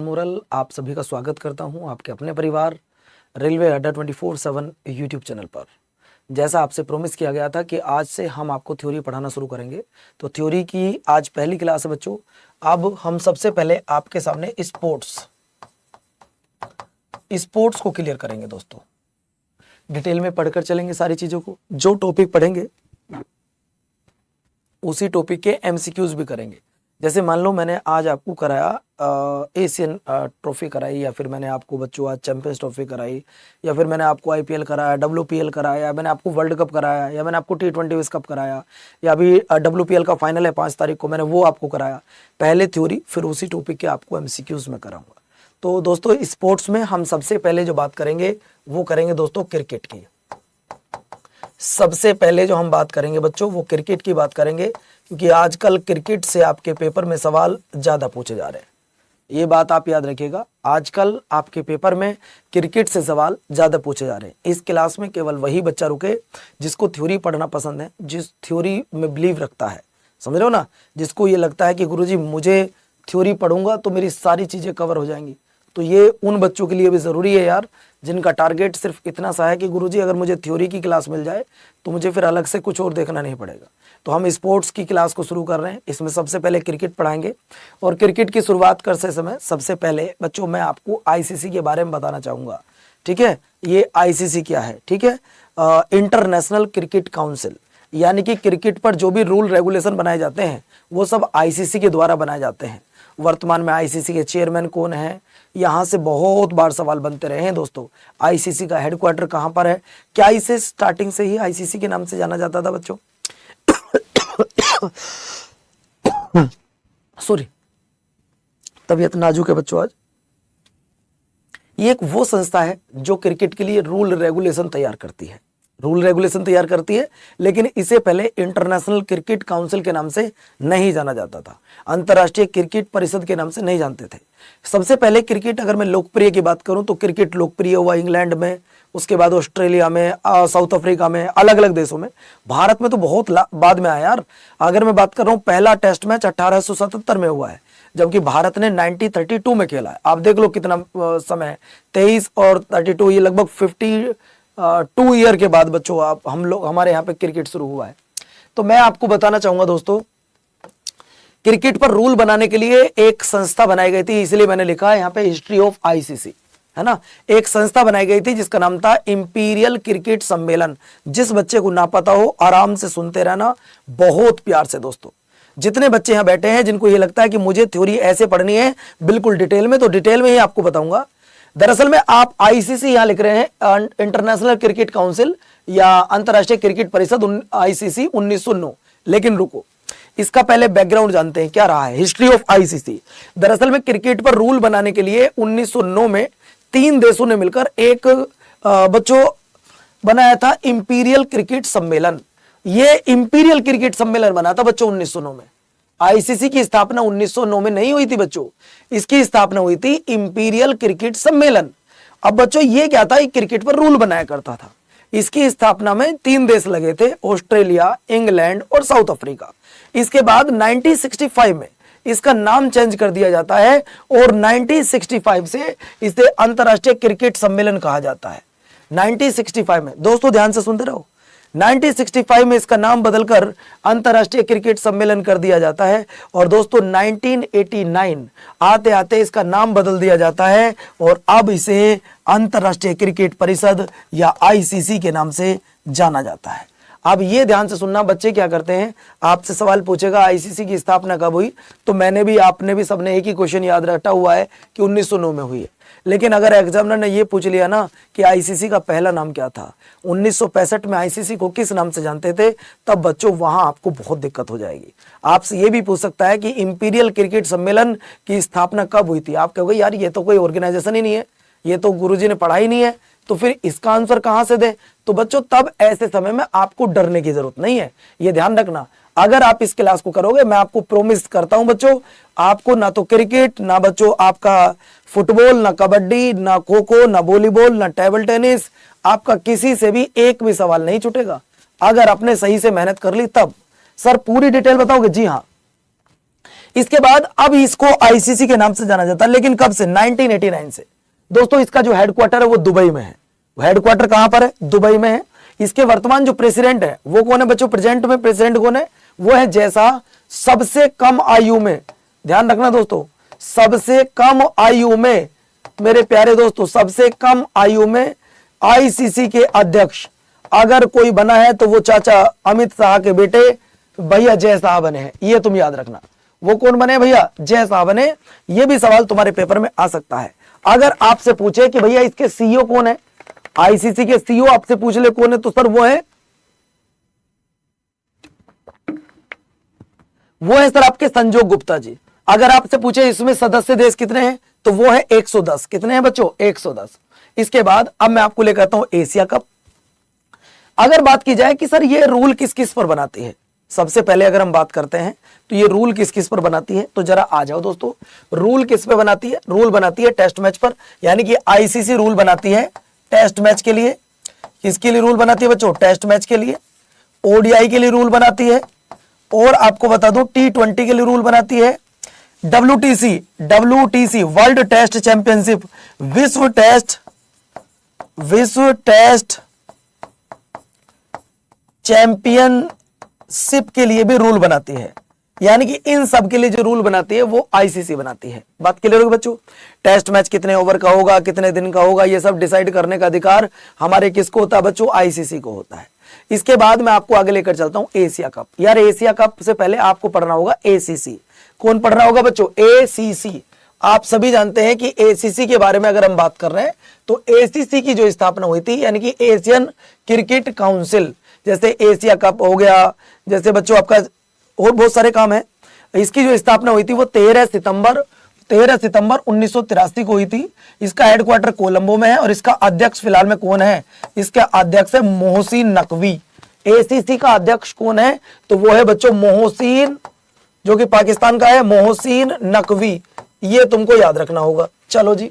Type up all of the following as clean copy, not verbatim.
Moral आप सभी का स्वागत करता हूं आपके अपने परिवार रेलवे अड्डा 24/7 यूट्यूब चैनल पर। जैसा आपसे प्रॉमिस किया गया था कि आज से हम आपको थ्योरी पढ़ाना शुरू करेंगे, तो थ्योरी की आज पहली क्लास है बच्चों। अब हम सबसे पहले आपके सामने स्पोर्ट्स को क्लियर करेंगे दोस्तों। डिटेल में पढ़कर चलेंगे सारी चीज़ों को। जो टॉपिक पढ़ेंगे उसी टॉपिक के एमसीक्यूज भी करेंगे। जैसे मान लो मैंने आज आपको कराया एशियन ट्रॉफी कराई, या फिर मैंने आपको बच्चों आज चैंपियंस ट्रॉफी कराई, या फिर मैंने आपको आईपीएल कराया, डब्ल्यूपीएल कराया, या मैंने आपको वर्ल्ड कप कराया, या मैंने आपको T20 विश्व कप कराया, या अभी डब्ल्यूपीएल का फाइनल है 5 तारीख को, मैंने वो आपको कराया। पहले थ्योरी, फिर उसी टॉपिक के आपको एमसीक्यूज में कराऊंगा। तो दोस्तों स्पोर्ट्स में हम सबसे पहले जो बात करेंगे वो करेंगे दोस्तों क्रिकेट की। सबसे पहले जो हम बात करेंगे बच्चों वो क्रिकेट की बात करेंगे, क्योंकि आजकल क्रिकेट से आपके पेपर में सवाल ज़्यादा पूछे जा रहे हैं। ये बात आप याद रखिएगा, आजकल आपके पेपर में क्रिकेट से सवाल ज़्यादा पूछे जा रहे हैं। इस क्लास में केवल वही बच्चा रुके जिसको थ्योरी पढ़ना पसंद है, जिस थ्योरी में बिलीव रखता है, समझ रहे हो ना, जिसको ये लगता है कि गुरुजी मुझे थ्योरी पढ़ूंगा तो मेरी सारी चीज़ें कवर हो जाएंगी। तो ये उन बच्चों के लिए भी ज़रूरी है यार, जिनका टारगेट सिर्फ इतना सा है कि गुरुजी अगर मुझे थ्योरी की क्लास मिल जाए तो मुझे फिर अलग से कुछ और देखना नहीं पड़ेगा। तो हम स्पोर्ट्स की क्लास को शुरू कर रहे हैं। इसमें सबसे पहले क्रिकेट पढ़ाएंगे, और क्रिकेट की शुरुआत करते समय सबसे पहले बच्चों मैं आपको आईसीसी के बारे में बताना चाहूँगा। ठीक है, ये आईसीसी क्या है? ठीक है, इंटरनेशनल क्रिकेट काउंसिल, यानी कि क्रिकेट पर जो भी रूल रेगुलेशन बनाए जाते हैं वो सब आईसीसी के द्वारा बनाए जाते हैं। वर्तमान में आईसीसी के चेयरमैन कौन है, यहाँ से बहुत बार सवाल बनते रहे हैं दोस्तों। आईसीसी का हेडक्वार्टर कहाँ पर है? क्या इसे स्टार्टिंग से ही आईसीसी के नाम से जाना जाता था बच्चों? सॉरी, तबीयत नाजुक है बच्चों आज। ये एक वो संस्था है जो क्रिकेट के लिए रूल रेगुलेशन तैयार करती है, लेकिन इसे पहले इंटरनेशनल क्रिकेट काउंसिल के नाम से नहीं जाना जाता था, अंतर्राष्ट्रीय क्रिकेट परिषद के नाम से नहीं जानते थे। सबसे पहले क्रिकेट, अगर मैं लोकप्रिय की बात करूं तो क्रिकेट लोकप्रिय हुआ इंग्लैंड में, उसके बाद ऑस्ट्रेलिया में, साउथ अफ्रीका में, अलग अलग देशों में। भारत में तो बहुत बाद में आया यार। अगर मैं बात कर रहा हूं, पहला टेस्ट मैच 1877 में हुआ है, जबकि भारत ने 1932 में खेला है। आप देख लो कितना समय, 23 और 32, ये लगभग 52 ईयर के बाद बच्चों हमारे यहाँ पे क्रिकेट शुरू हुआ है। तो मैं आपको बताना चाहूंगा दोस्तों, क्रिकेट पर रूल बनाने के लिए एक संस्था बनाई गई थी, इसलिए मैंने लिखा है यहाँ पे हिस्ट्री ऑफ आईसीसी, है ना। एक संस्था बनाई गई थी जिसका नाम था इंपीरियल क्रिकेट सम्मेलन। जिस बच्चे को ना पता हो आराम से सुनते रहना, बहुत प्यार से दोस्तों। जितने बच्चे यहाँ बैठे हैं जिनको ये लगता है कि मुझे थ्योरी ऐसे पढ़नी है बिल्कुल डिटेल में, तो डिटेल में ही आपको बताऊंगा। दरअसल में आप आईसीसी यहां लिख रहे हैं इंटरनेशनल क्रिकेट काउंसिल या अंतरराष्ट्रीय क्रिकेट परिषद आईसीसी 1909, लेकिन रुको, इसका पहले बैकग्राउंड जानते हैं क्या रहा है। हिस्ट्री ऑफ आईसीसी, दरअसल में क्रिकेट पर रूल बनाने के लिए 1909 में 3 देशों ने मिलकर एक बच्चों बनाया था इंपीरियल क्रिकेट सम्मेलन। ये इंपीरियल क्रिकेट सम्मेलन बना था बच्चों 1909 में। आईसीसी की स्थापना 1909 में नहीं हुई थी बच्चों, इसकी स्थापना हुई थी इंपीरियल क्रिकेट सम्मेलन। अब बच्चों ये क्या था, क्रिकेट पर रूल बनाया करता था। इसकी स्थापना में 3 देश लगे थे, ऑस्ट्रेलिया, इंग्लैंड और साउथ अफ्रीका। इसके बाद 1965 में इसका नाम चेंज कर दिया जाता है, और 1965 से इसे अंतरराष्ट्रीय क्रिकेट सम्मेलन कहा जाता है। 1965 में दोस्तों ध्यान से सुनते रहो, 1965 में इसका नाम बदलकर अंतरराष्ट्रीय क्रिकेट सम्मेलन कर दिया जाता है। और दोस्तों 1989 आते आते इसका नाम बदल दिया जाता है, और अब इसे अंतरराष्ट्रीय क्रिकेट परिषद या आईसीसी के नाम से जाना जाता है। अब ये ध्यान से सुनना, बच्चे क्या करते हैं, आपसे सवाल पूछेगा आईसीसी की स्थापना कब हुई, तो मैंने भी, आपने भी, सबने एक ही क्वेश्चन याद रखा हुआ है कि 1909 में हुई है। लेकिन अगर एग्जामिनर ने ये पूछ लिया ना कि आईसीसी का पहला नाम क्या था, 1965 में आईसीसी को किस नाम से जानते थे, तब बच्चों वहां आपको बहुत दिक्कत हो जाएगी। आपसे ये भी पूछ सकता है कि इंपीरियल क्रिकेट सम्मेलन की स्थापना कब हुई थी, आप कहोगे यार ये तो कोई ऑर्गेनाइजेशन ही नहीं है, ये तो गुरुजी ने पढ़ा ही नहीं है, तो फिर इसका आंसर कहां से दे। तो बच्चों तब ऐसे समय में आपको डरने की जरूरत नहीं है, ये ध्यान रखना। अगर आप इस क्लास को करोगे, मैं आपको प्रोमिस करता हूं बच्चों, आपको ना तो क्रिकेट, ना बच्चों आपका फुटबॉल, ना कबड्डी, ना खो खो, ना वॉलीबॉल, ना टेबल टेनिस, आपका किसी से भी एक भी सवाल नहीं छूटेगा अगर आपने सही से मेहनत कर ली तब। सर पूरी डिटेल बताओगे? जी हाँ, इसके बाद अब इसको आईसीसी के नाम से जाना जाता है, लेकिन कब से? 1989 से। दोस्तों इसका जो हेडक्वार्टर है वो दुबई में है। हेडक्वार्टर कहां पर है? दुबई में है। इसके वर्तमान जो प्रेसिडेंट है वो कौन है बच्चों? प्रेजेंट में प्रेसिडेंट कौन है? वो है जय शाह। सबसे कम आयु में, ध्यान रखना दोस्तों, सबसे कम आयु में, मेरे प्यारे दोस्तों, सबसे कम आयु में आईसीसी के अध्यक्ष अगर कोई बना है तो वो चाचा अमित शाह के बेटे भैया जय शाह बने हैं। ये तुम याद रखना। वो कौन बने भैया? जय शाह बने। ये भी सवाल तुम्हारे पेपर में आ सकता है। अगर आपसे पूछे कि भैया इसके सीईओ कौन है, आईसीसी के सीईओ आपसे पूछ ले कौन है, तो सर वो है सर आपके संजोग गुप्ता जी। अगर आपसे पूछे इसमें सदस्य देश कितने हैं, तो वो है 110। कितने हैं बच्चों? 110। इसके बाद अब मैं आपको लेकर आता हूं एशिया कप। अगर बात की जाए कि सर ये रूल किस किस पर बनाती है, सबसे पहले अगर हम बात करते हैं तो ये रूल किस किस पर बनाती है, तो जरा आ जाओ दोस्तों। रूल किस पे बनाती है? रूल बनाती है टेस्ट मैच पर, यानी कि आईसीसी रूल बनाती है टेस्ट मैच के लिए। किसके लिए रूल बनाती है बच्चों? टेस्ट मैच के लिए। ओडीआई के लिए रूल बनाती है, और आपको बता दूं T20 के लिए रूल बनाती है। WTC वर्ल्ड टेस्ट चैंपियनशिप, विश्व टेस्ट चैंपियनशिप के लिए भी रूल बनाती है। यानी कि इन सब के लिए जो रूल बनाती है वो आईसीसी बनाती है। बात क्लियर होगी बच्चों? टेस्ट मैच कितने ओवर का होगा, कितने दिन का होगा, ये सब डिसाइड करने का अधिकार हमारे किसको होता है बच्चों? आईसीसी को होता है। इसके बाद मैं आपको आगे लेकर चलता हूं एशिया कप। यार एशिया कप से पहले आपको पढ़ना होगा एसीसी। कौन पढ़ना होगा बच्चों? एसीसी। आप सभी जानते हैं कि एसीसी के बारे में अगर हम बात कर रहे हैं तो एसीसी की जो स्थापना हुई थी, यानी कि एशियन क्रिकेट काउंसिल, जैसे एशिया कप हो गया, जैसे बच्चों आपका और बहुत सारे काम है, इसकी जो स्थापना हुई थी वो 13 सितंबर 1983 को हुई थी। इसका हेडक्वार्टर कोलंबो में है और इसका अध्यक्ष फिलहाल में कौन है? इसका अध्यक्ष है मोहसिन नकवी। एसीसी का अध्यक्ष कौन है? तो वो है बच्चों मोहसिन, जो कि पाकिस्तान का है, मोहसिन नकवी। ये तुमको याद रखना होगा। चलो जी,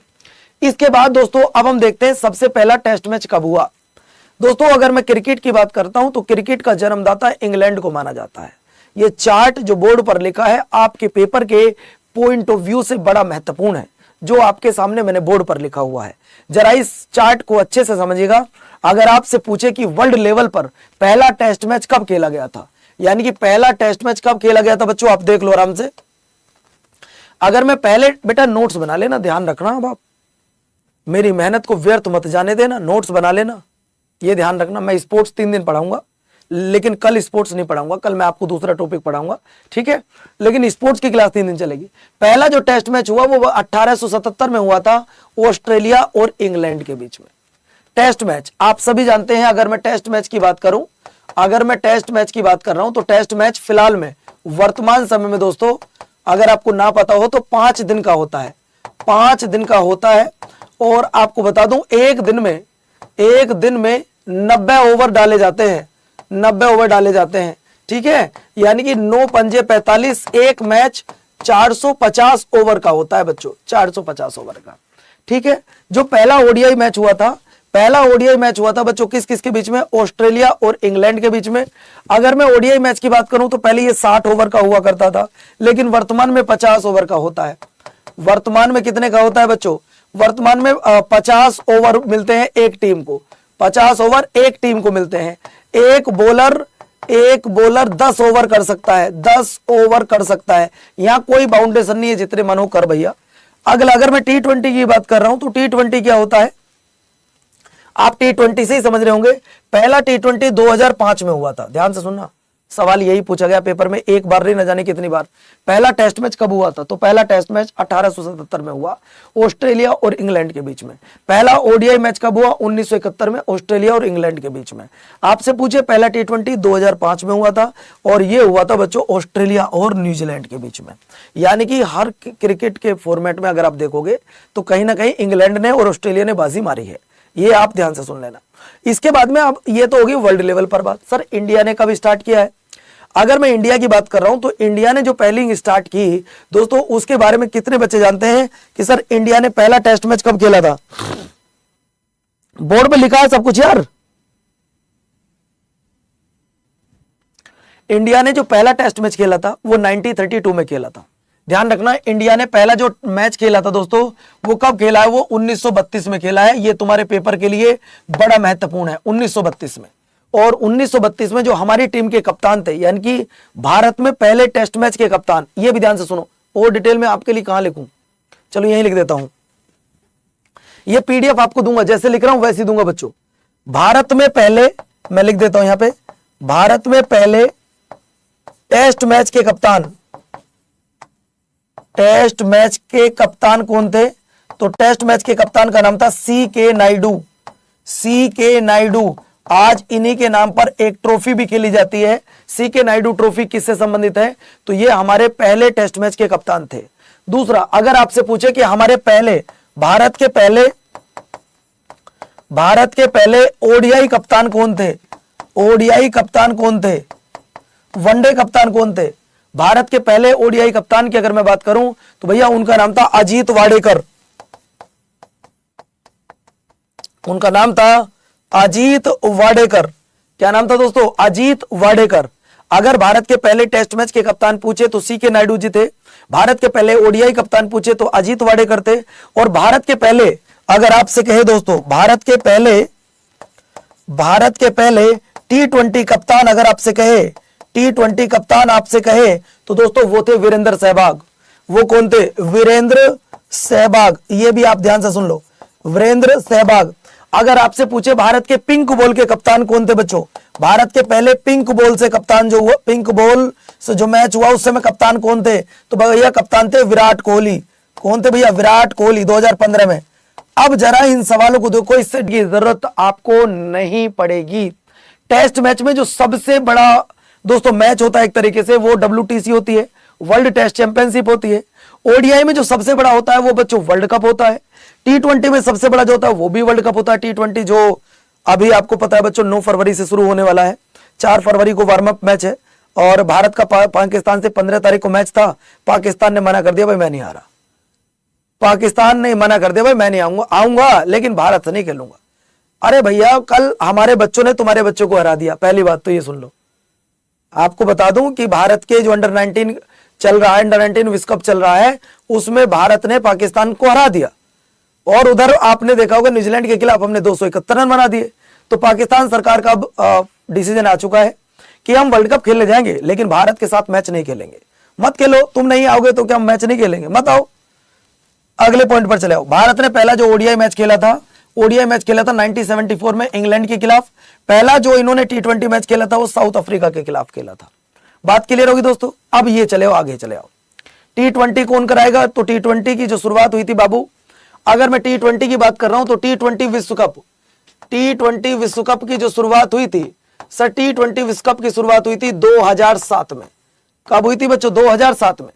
इसके बाद दोस्तों अब हम देखते हैं सबसे पहला टेस्ट मैच कब हुआ। दोस्तों अगर मैं क्रिकेट की बात करता हूं तो क्रिकेट का जन्मदाता इंग्लैंड को माना जाता है। ये चार्ट जो बोर्ड पर लिखा है आपके पेपर के पॉइंट ऑफ व्यू से बड़ा महत्वपूर्ण है, जो आपके सामने मैंने बोर्ड पर लिखा हुआ है। जरा इस चार्ट को अच्छे से समझिएगा। अगर आपसे पूछे कि वर्ल्ड लेवल पर पहला टेस्ट मैच कब खेला गया था, यानी कि पहला टेस्ट मैच कब खेला गया था बच्चों, आप देख लो आराम से। अगर मैं पहले, बेटा नोट्स बना लेना, ध्यान रखना। अब आप मेरी मेहनत को व्यर्थ मत जाने देना, नोट्स बना लेना, ये ध्यान रखना। मैं स्पोर्ट्स 3 दिन पढ़ाऊंगा, लेकिन कल स्पोर्ट्स नहीं पढ़ाऊंगा, कल मैं आपको दूसरा टॉपिक पढ़ाऊंगा, ठीक है। लेकिन स्पोर्ट्स की क्लास 3 दिन चलेगी। पहला जो टेस्ट मैच हुआ वो 1877 में हुआ था, ऑस्ट्रेलिया और इंग्लैंड के बीच में। टेस्ट मैच आप सभी जानते हैं। अगर मैं टेस्ट मैच की बात करूं, अगर मैं टेस्ट मैच की बात कर रहा हूं तो टेस्ट मैच फिलहाल में वर्तमान समय में दोस्तों, अगर आपको ना पता हो तो 5 दिन का होता है, 5 दिन का होता है। और आपको बता दूं एक दिन में 90 ओवर डाले जाते हैं, 90 ओवर डाले जाते हैं, ठीक है। यानी कि 9 पंजे 45, एक मैच 450 ओवर का होता है बच्चों, 450 ओवर का, ठीक है। जो पहला ओडीआई मैच हुआ था, पहला ओडीआई मैच हुआ था बच्चों किस किस के बीच में? ऑस्ट्रेलिया और इंग्लैंड के बीच में। अगर मैं ओडीआई मैच की बात करूं तो पहले ये 60 ओवर का हुआ करता था, लेकिन वर्तमान में 50 ओवर का होता है। वर्तमान में कितने का होता है बच्चों? वर्तमान में 50 ओवर मिलते हैं एक टीम को, 50 ओवर एक टीम को मिलते हैं। एक बॉलर 10 ओवर कर सकता है, 10 ओवर कर सकता है। यहां कोई बाउंडेशन नहीं है, जितने मन हो कर भैया। अगला अगर मैं T20 की बात कर रहा हूं तो T20 क्या होता है, आप T20 से ही समझ रहे होंगे। पहला T20 2005 में हुआ था। ध्यान से सुनना, सवाल यही पूछा गया पेपर में, एक बार नहीं न जाने कितनी बार। पहला टेस्ट मैच कब हुआ था? तो पहला टेस्ट मैच 1877 में हुआ, ऑस्ट्रेलिया और इंग्लैंड के बीच में। पहला ओडीआई मैच कब हुआ? 1971 में, ऑस्ट्रेलिया और इंग्लैंड के बीच में। आपसे पूछे पहला T20 2005 में हुआ था, और ये हुआ था बच्चों ऑस्ट्रेलिया और न्यूजीलैंड के बीच में। यानी कि हर क्रिकेट के फॉर्मेट में अगर आप देखोगे तो कहीं ना कहीं इंग्लैंड ने और ऑस्ट्रेलिया ने बाजी मारी है, ये आप ध्यान से सुन लेना। इसके बाद में अब ये तो होगी वर्ल्ड लेवल पर बात। सर इंडिया ने कब स्टार्ट किया है? अगर मैं इंडिया की बात कर रहा हूं तो इंडिया ने जो पहली स्टार्ट की दोस्तों, उसके बारे में कितने बच्चे जानते हैं कि सर इंडिया ने पहला टेस्ट मैच कब खेला था? बोर्ड पे लिखा है सब कुछ यार। इंडिया ने जो पहला टेस्ट मैच खेला था वो 1932 में खेला था। ध्यान रखना, इंडिया ने पहला जो मैच खेला था दोस्तों वो कब खेला है, वो 1932 में खेला है। ये तुम्हारे पेपर के लिए बड़ा महत्वपूर्ण है, 1932 में। और 1932 में जो हमारी टीम के कप्तान थे, यानी कि भारत में पहले टेस्ट मैच के कप्तान, ये भी ध्यान से सुनो, और डिटेल में आपके लिए कहां लिखूं, चलो यहीं लिख देता हूं, ये पीडीएफ आपको दूंगा, जैसे लिख रहा हूं वैसे ही दूंगा बच्चों। भारत में पहले, मैं लिख देता हूं यहां पे, भारत में पहले टेस्ट मैच के कप्तान, टेस्ट मैच के कप्तान कौन थे, तो टेस्ट मैच के कप्तान का नाम था C.K. नायडू। C.K. नायडू, आज इन्हीं के नाम पर एक ट्रॉफी भी खेली जाती है। C.K. नायडू ट्रॉफी किससे संबंधित है, तो ये हमारे पहले टेस्ट मैच के कप्तान थे। दूसरा, अगर आपसे पूछे कि हमारे पहले भारत के पहले ओडीआई कप्तान कौन थे, ओडीआई कप्तान कौन थे, वनडे कप्तान कौन थे, भारत के पहले ओडीआई कप्तान की अगर मैं बात करूं तो भैया उनका नाम था अजीत वाडेकर। उनका नाम था अजीत वाडेकर। क्या नाम था दोस्तों, अजीत वाडेकर। अगर भारत के पहले टेस्ट मैच के कप्तान पूछे तो C.K. नायडू जी थे, भारत के पहले ओडीआई कप्तान पूछे तो अजीत वाडेकर थे, और भारत के पहले, अगर आपसे कहे दोस्तों भारत के पहले T20 कप्तान, अगर आपसे कहे T20 कप्तान आपसे कहे तो दोस्तों वो थे वीरेंद्र सहवाग। वो कौन थे, वीरेंद्र सहवाग, ये भी आप ध्यान से सुन लो, वीरेंद्र सहवाग। अगर आपसे पूछे भारत के पिंक बॉल के कप्तान कौन थे बच्चों, भारत के पहले पिंक बॉल से कप्तान जो हुआ, पिंक बॉल से जो मैच हुआ उस समय कप्तान कौन थे, तो भैया कप्तान थे विराट कोहली। कौन थे भैया, विराट कोहली, 2015 में। अब जरा इन सवालों को देखो, इससे की जरूरत आपको नहीं पड़ेगी। टेस्ट मैच में जो सबसे बड़ा दोस्तों मैच होता है एक तरीके से, वो WTC होती है, वर्ल्ड टेस्ट चैंपियनशिप होती है। ओडीआई में जो सबसे बड़ा होता है वो बच्चों वर्ल्ड कप होता है। T20 में सबसे बड़ा जो होता है वो भी वर्ल्ड कप होता है। T20 जो अभी आपको पता है बच्चों 9 फरवरी से शुरू होने वाला है, 4 फरवरी को वार्म अप मैच है, और भारत का पाकिस्तान से 15 तारीख को मैच था। पाकिस्तान ने मना कर दिया भाई मैं नहीं आ रहा, पाकिस्तान ने मना कर दिया भाई मैं नहीं आऊंगा लेकिन भारत से नहीं खेलूंगा। अरे भैया कल हमारे बच्चों ने तुम्हारे बच्चों को हरा दिया। पहली बात तो ये सुन लो, आपको बता दूं कि भारत के जो अंडर 19 चल रहा है, अंडर 19 विश्व कप चल रहा है, उसमें भारत ने पाकिस्तान को हरा दिया, और उधर आपने देखा होगा न्यूजीलैंड के खिलाफ हमने 271 रन बना दिए। तो पाकिस्तान सरकार का अब डिसीजन आ चुका है कि हम वर्ल्ड कप खेलने जाएंगे लेकिन भारत के साथ मैच नहीं खेलेंगे। मत खेलो, तुम नहीं आओगे तो क्या हम मैच नहीं खेलेंगे, मत आओ। अगले पॉइंट पर चले आओ। भारत ने पहला जो ओडीआई मैच खेला था, ओडीआई मैच खेला था 1974 में इंग्लैंड के खिलाफ। पहला जो इन्होंने T20 मैच खेला था वो साउथ अफ्रीका के खिलाफ खेला था। बात क्लियर होगी दोस्तों। अब ये चले आओ, आगे चले आओ। T20 कौन कराएगा, तो T20 की जो शुरुआत हुई थी बाबू, अगर मैं T20 की बात कर रहा हूं तो T20 विश्व कप, T20 विश्व कप की जो शुरुआत हुई थी सर, T20 विश्व कप की शुरुआत हुई थी 2007 में। कब हुई थी बच्चों, 2007 में।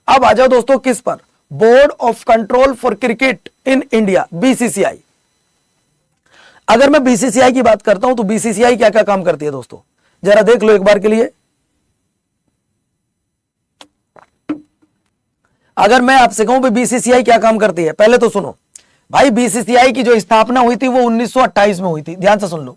अब आ जाओ दोस्तों किस पर, board of control for cricket in India, BCCI। अगर मैं BCCI की बात करता हूं तो BCCI क्या क्या काम करती है दोस्तों, जरा देख लो एक बार के लिए। अगर मैं आपसे कहूं भाई BCCI क्या काम करती है, पहले तो सुनो भाई, BCCI की जो स्थापना हुई थी वो 1928 में हुई थी। ध्यान से सुन लो,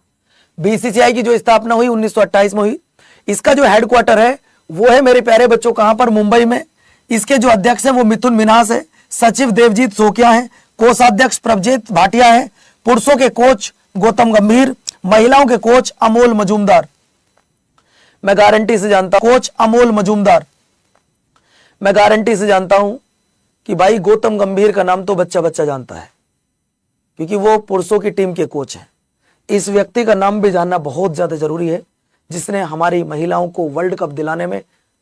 BCCI की जो स्थापना हुई 1928 में हुई। इसका जो हेडक्वार्टर है वो है मेरे प्यारे बच्चों कहां पर, मुंबई में। इसके जो अध्यक्ष है वो मिथुन मिन्हास है, सचिव देवजीत सोकिया है, कोषाध्यक्ष प्रभजीत भाटिया है, पुरुषों के कोच गौतम गंभीर, महिलाओं के कोच अमोल मजूमदार। मैं गारंटी से जानता हूं, कोच अमोल मजूमदार, मैं गारंटी से जानता हूं कि भाई गौतम गंभीर का नाम तो बच्चा बच्चा जानता है, क्योंकि वो पुरुषों की टीम के कोच हैं। इस व्यक्ति का नाम भी जानना बहुत ज्यादा जरूरी है, जिसने हमारी महिलाओं को वर्ल्ड कप दिलाने में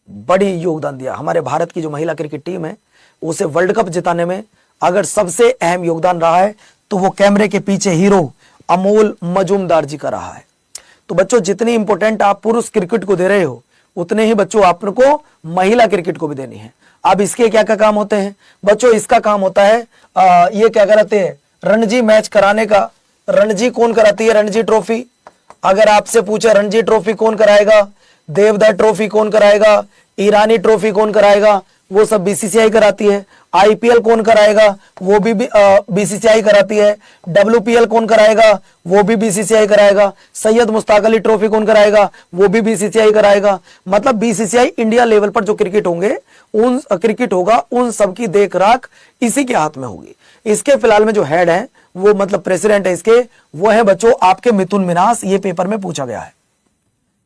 बड़ी योगदान दिया। हमारे भारत की जो महिला क्रिकेट टीम है उसे वर्ल्ड कप जिताने में अगर सबसे अहम योगदान रहा है तो वो कैमरे के पीछे हीरो अमोल मजूमदार जी का रहा है। तो बच्चों जितनी इंपॉर्टेंट आप पुरुष क्रिकेट को दे रहे हो उतने ही बच्चों आपको महिला क्रिकेट को भी देनी है। अब इसके क्या क्या काम होते हैं बच्चों, इसका काम होता है ये क्या कराते हैं, रणजी मैच कराने का। रणजी कौन कराती है, रणजी ट्रॉफी। अगर आपसे पूछे रणजी ट्रॉफी कौन कराएगा, देवदा ट्रॉफी कौन कराएगा, ईरानी ट्रॉफी कौन कराएगा, वो सब BCCI कराती है। आईपीएल कौन कराएगा, वो भी बीसीसीआई कराती है। डब्ल्यूपीएल कौन कराएगा, वो भी बीसीसीआई कराएगा। सैयद मुश्ताक अली ट्रॉफी कौन कराएगा, वो भी बीसीसीआई कराएगा। मतलब बीसीसीआई इंडिया लेवल पर जो क्रिकेट होंगे, उन क्रिकेट होगा, उन सबकी देखरेख इसी के हाथ में होगी। इसके फिलहाल में जो हेड है, वो मतलब प्रेसिडेंट है इसके, वो है बच्चों आपके मिथुन मिन्हास। ये पेपर में पूछा गया है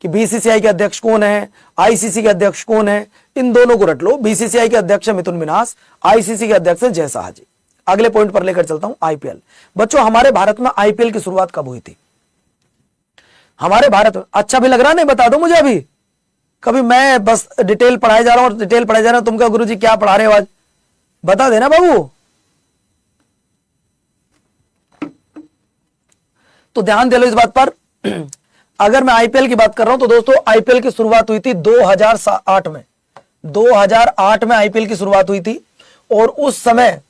कि बीसीसीआई के अध्यक्ष कौन है, आईसीसी के अध्यक्ष कौन है, इन दोनों को रट लो। बीसीसीआई के अध्यक्ष है मिथुन मिन्हास, आईसीसी के अध्यक्ष है जय शाह जी। अगले पॉइंट पर लेकर चलता हूं, आईपीएल। बच्चों हमारे भारत में आईपीएल की शुरुआत कब हुई थी? हमारे भारत में अच्छा भी लग रहा नहीं, बता दो मुझे अभी। कभी मैं बस डिटेल पढ़ाए जा रहा हूं और डिटेल पढ़ाए जा रहा हूं, तुम क्या गुरुजी क्या पढ़ा रहे हो आज, बता देना बाबू। तो ध्यान दे लो इस बात पर। अगर मैं आईपीएल की बात कर रहा हूं तो दोस्तों आईपीएल की शुरुआत हुई थी 2008 में। 2008 में आईपीएल की शुरुआत हुई थी। और उस समय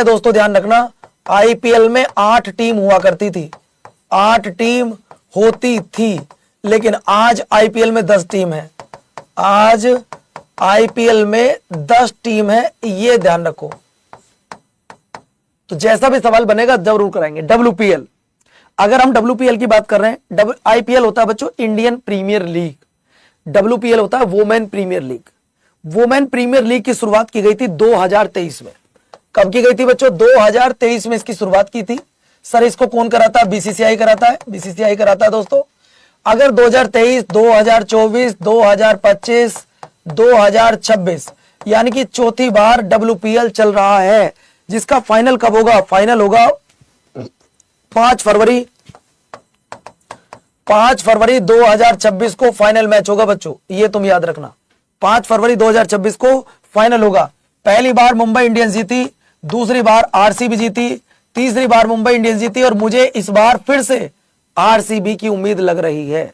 दोस्तों ध्यान रखना, आईपीएल में 8 टीम हुआ करती थी, 8 टीम होती थी। लेकिन आज आईपीएल में 10 टीम है। आज आईपीएल में 10 टीम है, ये ध्यान रखो। तो जैसा भी सवाल बनेगा जरूर कराएंगे। डब्ल्यूपीएल, अगर हम डब्ल्यूपीएल की बात कर रहे हैं, आईपीएल होता है बच्चों इंडियन प्रीमियर लीग, डब्ल्यूपीएल होता है women premiere league. Women premiere league की शुरुआत की गई थी 2023 में। कब की गई थी बच्चों? 2023 में इसकी शुरुआत की थी। सर इसको कौन कराता है? बीसीसीआई कराता है, बीसीसीआई कराता है दोस्तों। अगर 2023, 2024, 2025, 2026 यानी कि चौथी बार डब्ल्यूपीएल चल रहा है, जिसका फाइनल कब होगा? फाइनल होगा 5 फरवरी 2026 को फाइनल मैच होगा बच्चों, ये तुम याद रखना। 5 फरवरी 2026 को फाइनल होगा। पहली बार मुंबई इंडियंस जीती, दूसरी बार आरसीबी जीती, तीसरी बार मुंबई इंडियंस जीती, और मुझे इस बार फिर से आरसीबी की उम्मीद लग रही है।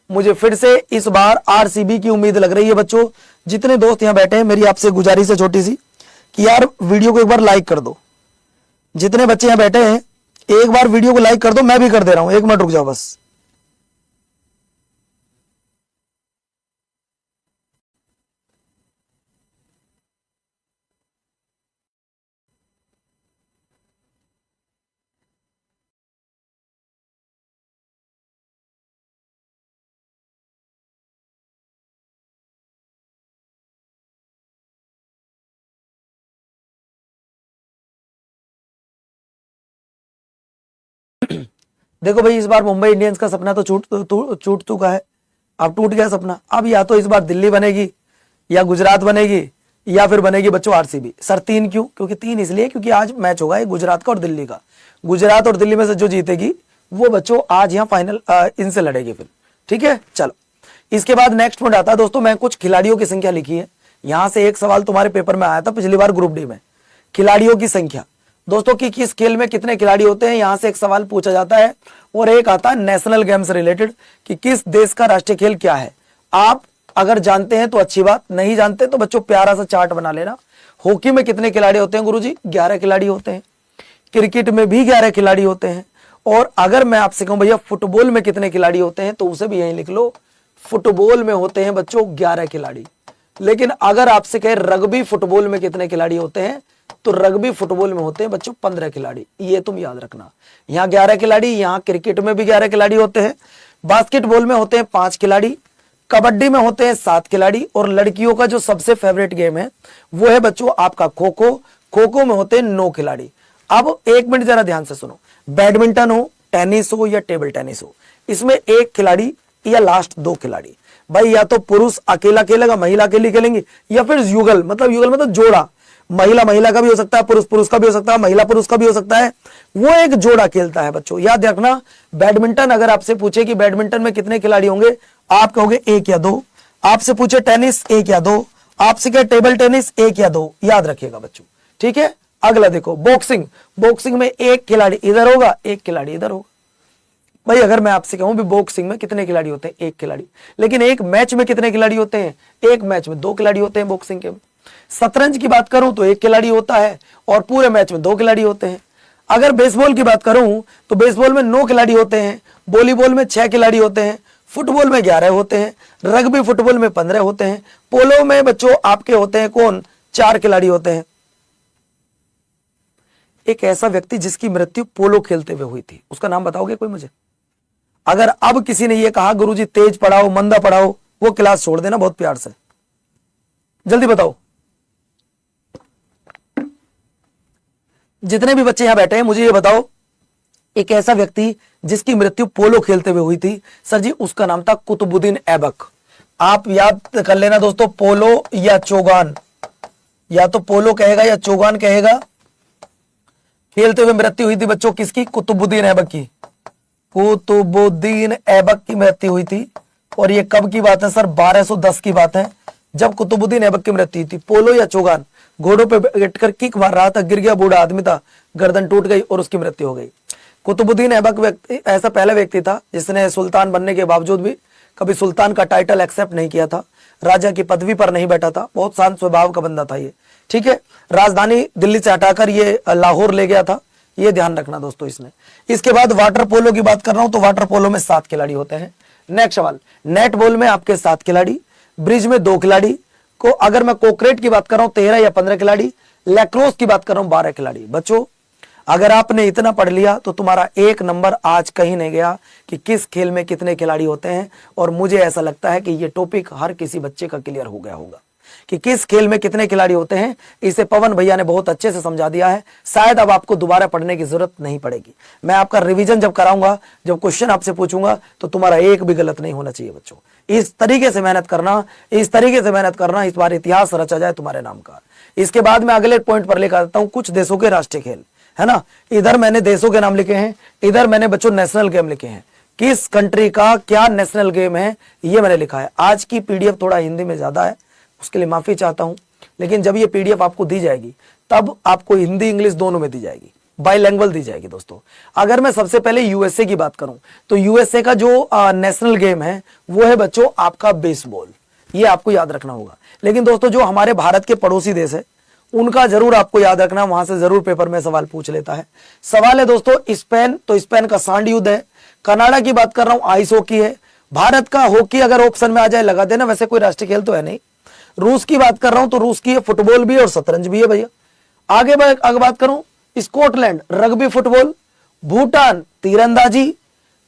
मुझे फिर से इस बार आरसीबी की उम्मीद लग रही है बच्चों। जितने दोस्त यहां बैठे हैं, मेरी आपसे गुजारिश है छोटी सी कि यार वीडियो को एक बार लाइक कर दो। जितने बच्चे यहां बैठे हैं एक बार वीडियो को लाइक कर दो। मैं भी कर दे रहा हूं, 1 मिनट रुक जाओ बस। देखो भाई, इस बार मुंबई इंडियंस का सपना तो छूट चुका है। अब टूट गया सपना। अब या तो इस बार दिल्ली बनेगी, या गुजरात बनेगी, या फिर बनेगी बच्चों आरसीबी। सर 3 क्यों? क्योंकि 3 इसलिए क्योंकि आज मैच होगा गुजरात का और दिल्ली का। गुजरात और दिल्ली में से जो जीतेगी वो बच्चों आज यहाँ फाइनल इनसे लड़ेगी फिर। ठीक है, चलो इसके बाद नेक्स्ट पॉइंट आता है दोस्तों। मैं कुछ खिलाड़ियों की संख्या लिखी है। यहां से एक सवाल तुम्हारे पेपर में आया था पिछली बार ग्रुप डी में, खिलाड़ियों की संख्या दोस्तों की किस खेल में कितने खिलाड़ी होते हैं, यहां से एक सवाल पूछा जाता है। और एक आता है नेशनल गेम से रिलेटेड कि किस देश का राष्ट्रीय खेल क्या है। आप अगर जानते हैं तो अच्छी बात, नहीं जानते तो बच्चों प्यारा सा चार्ट बना लेना। हॉकी में कितने खिलाड़ी होते हैं गुरुजी? 11 खिलाड़ी होते हैं। क्रिकेट में भी 11 खिलाड़ी होते हैं। और अगर मैं आपसे कहूं भैया फुटबॉल में कितने खिलाड़ी होते हैं, तो उसे भी यहीं लिख लो। फुटबॉल में होते हैं बच्चों 11 खिलाड़ी। लेकिन अगर आपसे कहे रग्बी फुटबॉल में कितने खिलाड़ी होते हैं, तो रग्बी फुटबॉल में होते हैं बच्चों 15 खिलाड़ी। ये तुम याद रखना, यहां 11 खिलाड़ी, यहां क्रिकेट में भी 11 खिलाड़ी होते हैं। बास्केटबॉल में होते हैं 5 खिलाड़ी, कबड्डी में होते हैं 7 खिलाड़ी, और लड़कियों का जो सबसे फेवरेट गेम है वो है बच्चों आपका खो खो। खो खो में होते हैं 9 खिलाड़ी। अब 1 मिनट जरा ध्यान से सुनो। बैडमिंटन हो, टेनिस हो या टेबल टेनिस हो, इसमें 1 खिलाड़ी या लास्ट 2 खिलाड़ी। भाई या तो पुरुष अकेला खेलेगा, महिला अकेली खेलेंगी, या फिर युगल मतलब जोड़ा, महिला महिला का भी हो सकता है, पुरुष पुरुष का भी हो सकता है, महिला पुरुष का भी हो सकता है। वो एक जोड़ा खेलता है बच्चों, याद रखना। बैडमिंटन अगर आपसे पूछे कि बैडमिंटन में कितने खिलाड़ी होंगे, आप कहोगे 1 या 2। आपसे पूछे टेनिस 1 या 2, आपसे कहे टेबल टेनिस 1 या 2, याद रखिएगा बच्चों। ठीक है, अगला देखो बॉक्सिंग। बॉक्सिंग में 1 खिलाड़ी इधर होगा, 1 खिलाड़ी इधर होगा। भाई अगर मैं आपसे कहूं भी बॉक्सिंग में कितने खिलाड़ी होते हैं, 1 खिलाड़ी। लेकिन एक मैच में कितने खिलाड़ी होते हैं? एक मैच में 2 खिलाड़ी होते हैं बॉक्सिंग के। शतरंज की बात करूं तो 1 खिलाड़ी होता है, और पूरे मैच में 2 खिलाड़ी होते हैं। अगर बेसबॉल की बात करूं तो बेसबॉल में 9 खिलाड़ी होते हैं, वॉलीबॉल में 6 खिलाड़ी होते हैं, फुटबॉल में 11 होते हैं, रग्बी फुटबॉल में 15 होते हैं, पोलो में बच्चों आपके होते हैं कौन? 4 खिलाड़ी होते हैं। एक ऐसा व्यक्ति जिसकी मृत्यु पोलो खेलते हुए हुई थी, उसका नाम बताओगे कोई मुझे? अगर अब किसी ने यह कहा गुरुजी तेज पढ़ाओ मंदा पढ़ाओ, वो क्लास छोड़ देना बहुत प्यार से, जल्दी बताओ। जितने भी बच्चे यहां बैठे हैं मुझे ये बताओ, एक ऐसा व्यक्ति जिसकी मृत्यु पोलो खेलते हुए हुई थी। सर जी उसका नाम था कुतुबुद्दीन ऐबक। आप याद कर लेना दोस्तों, पोलो या चोगान, या तो पोलो कहेगा या चोगान कहेगा। खेलते हुए मृत्यु हुई थी बच्चों किसकी? कुतुबुद्दीन ऐबक की। कुतुबुद्दीन ऐबक की मृत्यु हुई थी। और ये कब की बात है सर? 1210 की बात है, जब कुतुबुद्दीन ऐबक की मृत्यु हुई थी। पोलो या चोगान, घोड़ों पे बैठकर किक मार रहा था, गिर गया, बूढ़ा आदमी था, गर्दन टूट गई और उसकी मृत्यु हो गई। कुतुबुद्दीन ऐबक व्यक्ति ऐसा पहला व्यक्ति था जिसने सुल्तान बनने के बावजूद भी कभी सुल्तान का टाइटल एक्सेप्ट नहीं किया था, राजा की पदवी पर नहीं बैठा था, बहुत शांत स्वभाव का बंदा था ये। ठीक है, राजधानी दिल्ली से हटाकर ये लाहौर ले गया था, ये ध्यान रखना दोस्तों इसने। इसके बाद वाटर पोलो की बात कर रहा हूं तो वाटर पोलो में 7 खिलाड़ी होते हैं। नेक्स्ट सवाल, नेट बॉल में आपके 7 खिलाड़ी, ब्रिज में 2 खिलाड़ी को, अगर मैं कोक्रेट की बात कर रहा हूं 13 या 15 खिलाड़ी, लैक्रोस की बात कर रहा हूं 12 खिलाड़ी। बच्चों अगर आपने इतना पढ़ लिया तो तुम्हारा 1 नंबर आज कहीं नहीं गया कि किस खेल में कितने खिलाड़ी होते हैं। और मुझे ऐसा लगता है कि यह टॉपिक हर किसी बच्चे का क्लियर हो गया होगा कि किस खेल में कितने खिलाड़ी होते हैं। इसे पवन भैया ने बहुत अच्छे से समझा दिया है, शायद अब आपको दोबारा पढ़ने की जरूरत नहीं पड़ेगी। मैं आपका रिवीजन जब कराऊंगा, जब क्वेश्चन आपसे पूछूंगा तो तुम्हारा एक भी गलत नहीं होना चाहिए बच्चों। इस तरीके से मेहनत करना, इस तरीके से मेहनत करना, इस बार इतिहास रचा जाए तुम्हारे नाम का। इसके बाद मैं अगले पॉइंट पर लेकर आता हूं कुछ देशों के राष्ट्रीय खेल, है ना। इधर मैंने देशों के नाम लिखे हैं, इधर मैंने बच्चों नेशनल गेम लिखे हैं। किस कंट्री का क्या नेशनल गेम है ये मैंने लिखा है। आज की पीडीएफ थोड़ा हिंदी में ज्यादा है, उसके लिए माफी चाहता हूं, लेकिन जब ये पीडीएफ आपको दी जाएगी तब आपको हिंदी इंग्लिश दोनों में दी जाएगी, बाइलैंग्वेज दी जाएगी दोस्तों। अगर मैं सबसे पहले यूएसए की बात करूं तो यूएसए का जो नेशनल गेम है वो है बच्चों आपका बेसबॉल, ये आपको याद रखना होगा। लेकिन दोस्तों जो हमारे भारत के पड़ोसी देश है उनका जरूर आपको याद रखना, वहां से जरूर पेपर में सवाल पूछ लेता है। सवाल है दोस्तों स्पेन, तो स्पेन का सांड युद्ध है। कनाडा की बात कर रहा हूं आइस हॉकी है। भारत का हॉकी अगर ऑप्शन में आ जाए लगा देना, वैसे कोई राष्ट्रीय खेल तो है नहीं। रूस की बात कर रहा हूं तो रूस की है, फुटबॉल भी है और शतरंज भी है भैया। आगे बात करूं स्कॉटलैंड रग्बी फुटबॉल, भूटान तीरंदाजी,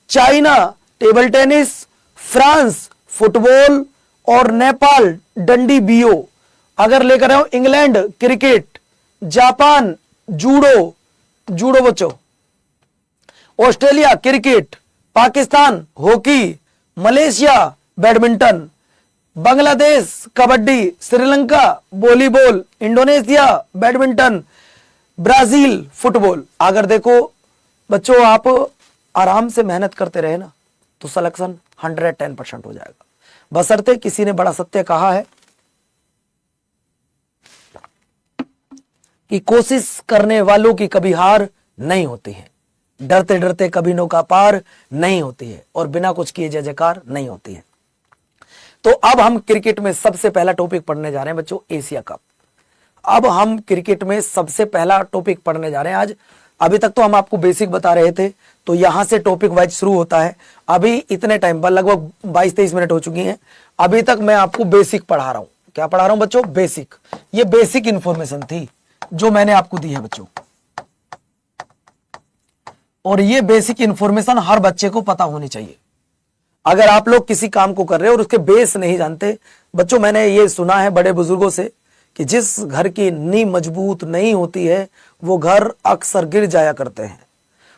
China table tennis, France football और नेपाल डंडी बियो। अगर लेकर आओ इंग्लैंड क्रिकेट, जापान जूडो बच्चों, Australia cricket, Pakistan hockey, Malaysia badminton, Bangladesh kabaddi, Sri Lanka volleyball, Indonesia badminton, Brazil football. अगर देखो बच्चों आप आराम से मेहनत करते रहे ना तो सिलेक्शन 110% हो जाएगा, बशर्ते किसी ने बड़ा सत्य कहा है कि कोशिश करने वालों की कभी हार नहीं होती है, डरते डरते कभी नौका पार नहीं होती है, और बिना कुछ किए जय जयकार नहीं होती है। तो अब हम क्रिकेट में सबसे पहला टॉपिक पढ़ने जा रहे हैं बच्चों, एशिया कप। अब हम क्रिकेट में सबसे पहला टॉपिक पढ़ने जा रहे हैं आज। अभी तक तो हम आपको बेसिक बता रहे थे, तो यहां से टॉपिक वाइज शुरू होता है। अभी इतने टाइम पर लगभग 22-23 मिनट हो चुकी हैं, अभी तक मैं आपको बेसिक पढ़ा रहा हूं। क्या पढ़ा रहा हूं बच्चों? बेसिक। ये बेसिक इंफॉर्मेशन थी जो मैंने आपको दी है बच्चों, और ये बेसिक इंफॉर्मेशन हर बच्चे को पता होनी चाहिए। अगर आप लोग किसी काम को कर रहे हो और उसके बेस नहीं जानते बच्चों, मैंने ये सुना है बड़े बुजुर्गों से कि जिस घर की नींव मजबूत नहीं होती है वो घर अक्सर गिर जाया करते हैं।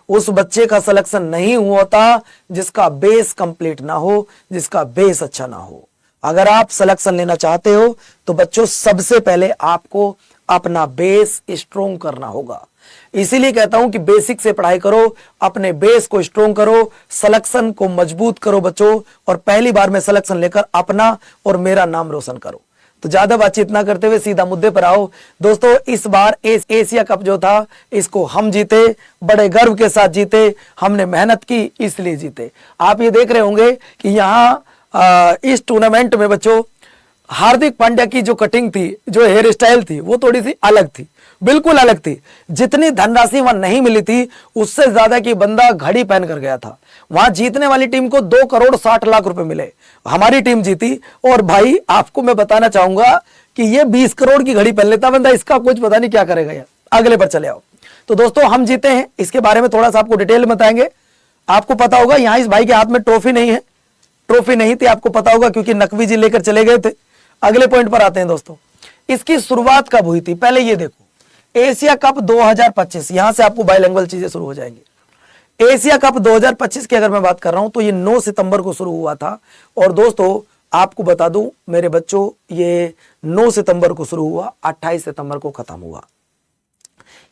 उस बच्चे का सिलेक्शन नहीं होता जिसका बेस कंप्लीट ना हो, जिसका बेस अच्छा ना हो। अगर आप सिलेक्शन लेना चाहते हो तो बच्चों सबसे पहले आपको अपना बेस स्ट्रोंग करना होगा। इसीलिए कहता हूं कि बेसिक से पढ़ाई करो, अपने बेस को स्ट्रोंग करो, सिलेक्शन को मजबूत करो बच्चों, और पहली बार में सिलेक्शन लेकर अपना और मेरा नाम रोशन करो। तो ज्यादा बातचीत ना करते हुए सीधा मुद्दे पर आओ दोस्तों। इस बार एशिया कप जो था इसको हम जीते, बड़े गर्व के साथ जीते, हमने मेहनत की इसलिए जीते। आप ये देख रहे होंगे कि यहाँ इस टूर्नामेंट में बच्चों हार्दिक पांड्या की जो कटिंग थी, जो हेयर स्टाइल थी, वो थोड़ी सी अलग थी, बिल्कुल अलग थी। जितनी धनराशि वहां नहीं मिली थी उससे ज्यादा की बंदा घड़ी पहन कर गया था। वहां जीतने वाली टीम को 2 करोड़ 60 लाख रुपए मिले, हमारी टीम जीती। और भाई आपको मैं बताना चाहूंगा कि ये 20 करोड़ की घड़ी पहन लेता बंदा, इसका कुछ पता नहीं क्या करेगा यार। अगले पर चले आओ। तो दोस्तों हम जीते हैं, इसके बारे में थोड़ा सा आपको डिटेल में बताएंगे। आपको पता होगा यहां इस भाई के हाथ में ट्रॉफी नहीं है, ट्रॉफी नहीं थी, आपको पता होगा क्योंकि नकवी जी लेकर चले गए थे। अगले पॉइंट पर आते हैं दोस्तों, इसकी शुरुआत कब हुई थी? पहले ये देखो, एशिया कप 2025, यहां से आपको बाइलिंगुअल चीजें शुरू हो जाएंगी। एशिया कप 2025 की अगर मैं बात कर रहा हूं तो ये 9 सितंबर को शुरू हुआ था। और दोस्तों आपको बता दूं मेरे बच्चों, ये 9 सितंबर को शुरू हुआ, 28 सितंबर को खत्म हुआ।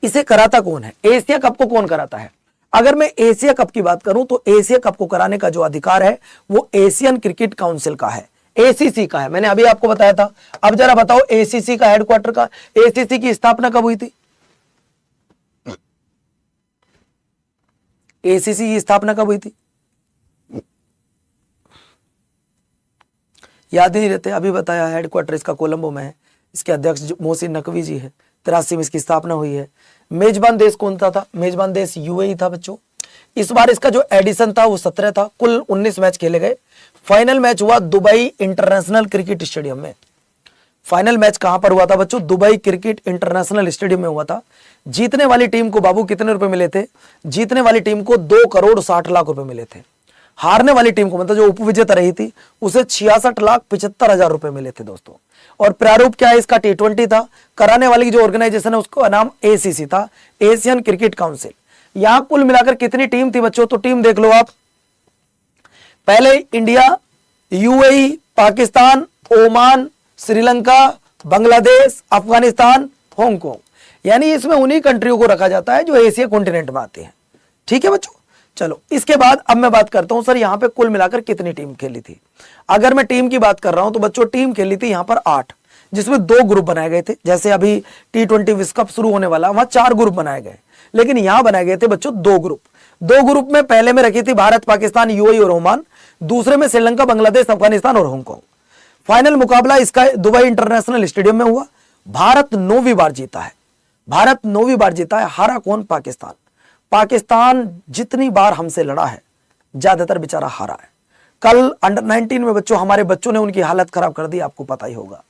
इसे कराता कौन है? एशिया कप को कौन कराता है? अगर मैं एशिया कप की बात करूं तो एशिया कप को कराने का जो अधिकार है वो एशियन क्रिकेट काउंसिल का है, एसीसी का है। मैंने अभी आपको बताया था। अब जरा बताओ एसीसी का हेडक्वार्टर का, एसीसी की स्थापना कब हुई थी? एसीसी की स्थापना कब हुई थी? याद ही नहीं रहते। अभी बताया, हेडक्वार्टर इसका कोलंबो में है, इसके अध्यक्ष मोहसिन नकवी जी है। 83 में इसकी स्थापना हुई है। मेजबान देश कौन सा था? मेजबान देश यूएई था बच्चों। इस बार इसका जो एडिशन था वो 17 था। कुल 19 मैच खेले गए। फाइनल मैच हुआ दुबई इंटरनेशनल क्रिकेट स्टेडियम में। फाइनल मैच कहां पर हुआ था बच्चों? दुबई क्रिकेट इंटरनेशनल स्टेडियम में हुआ था। जीतने वाली टीम को बाबू कितने रुपए मिले थे? जीतने वाली टीम को 2 करोड़ 60 लाख रुपए मिले थे। हारने वाली टीम को, मतलब जो उपविजेता रही थी, उसे 66,75,000 रुपए मिले थे दोस्तों। और प्रारूप क्या है इसका? T20 था। कराने वाली की जो ऑर्गेनाइजेशन है उसका नाम एसीसी था, एशियन क्रिकेट काउंसिल। यहां कुल मिलाकर कितनी टीम थी बच्चों? तो टीम देख लो आप। पहले India, UAE, Pakistan, Oman, Sri Lanka, Bangladesh, Afghanistan, Hong Kong, यानी इसमें उन्हीं कंट्रियों को रखा जाता है जो एशिया कॉन्टिनेंट में आते हैं। ठीक है बच्चों, चलो इसके बाद अब मैं बात करता हूं सर यहां पे कुल मिलाकर कितनी टीम खेली थी। अगर मैं टीम की बात कर रहा हूं तो बच्चों टीम खेली थी यहां पर 8, जिसमें 2 ग्रुप बनाए गए थे। जैसे अभी T20 विश्व कप शुरू होने वाला, वहां 4 ग्रुप बनाए गए, लेकिन यहां बनाए गए थे बच्चों 2 ग्रुप। 2 ग्रुप में पहले में रखी थी भारत, पाकिस्तान, यूएई और ओमान। दूसरे में श्रीलंका, बांग्लादेश, अफगानिस्तान और हांगकांग। फाइनल मुकाबला इसका दुबई इंटरनेशनल स्टेडियम में हुआ। भारत 9वीं बार जीता है। भारत 9वीं बार जीता है। हारा कौन? पाकिस्तान। पाकिस्तान जितनी बार हमसे लड़ा है ज्यादातर बेचारा हारा है। कल अंडर 19 में बच्चों, हमारे बच्चों ने उनकी हालत खराब कर दी, आपको पता ही होगा।